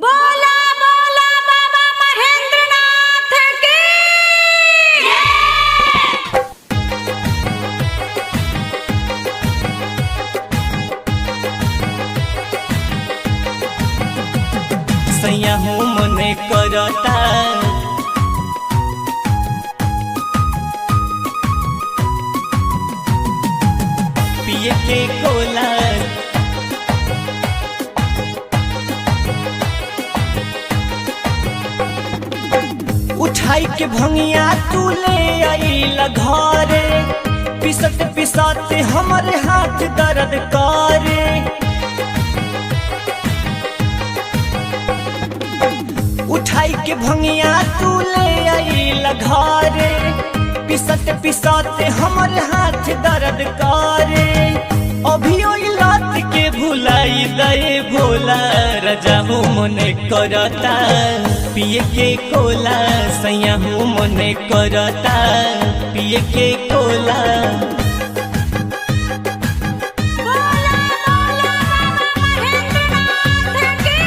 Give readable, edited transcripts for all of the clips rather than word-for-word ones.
बोला बोला बाबा महेंद्रनाथ की सैया हो मने करता पिए के कोला उठाई के भंगिया तू ले आइला घरे पिसत पिसत हमरे हाथ दर्द करे उठाई के भंगिया तू ले आइला घरे पिसत पिसत हमरे हाथ दर्द करे अभी ओई रात के भुलाई दे भोला राजा हो मने करता पिए के कोला सैया हो मने करता पिए के कोला बोला बोला बाबा महेंद्रनाथ की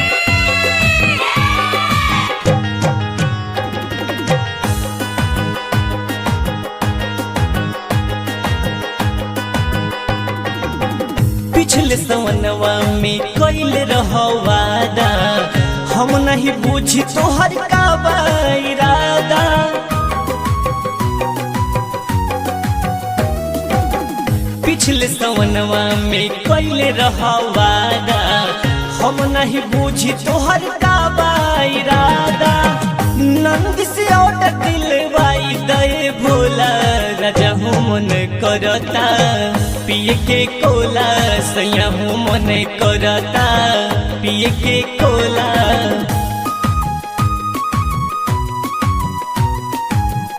पिछले सवनवा में कैल रहवादा हम नहीं बुझी तोहर का इरादा पिछले सवनवा में कैल रहवादा हम नहीं बुझी तोहर का इरादा नंद से ऑर्डर दिलवाई दे भोला राजा हो मन करता पिए के कोला सैया हो मन करता पिए के कोला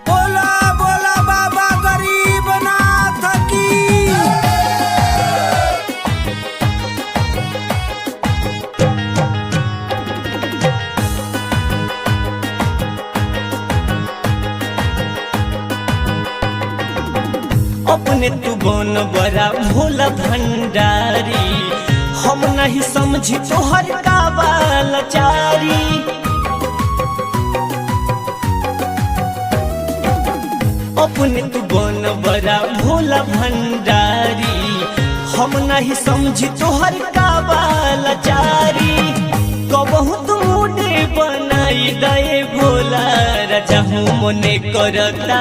बोला बोला बाबा गरीबनाथ की अपने तू बन बड़ा भोला भंडारी हम नहीं समझी तोहर का लाचारी अपने तू बन बड़ा भोला भंडारी हम नहीं समझी तोहर का लाचारी कबहू तू मुझे बनाई दे भोला राजा हूँ मने करता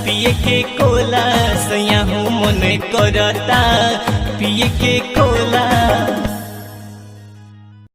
पिए के कोला सैया हूँ मने करता पिए के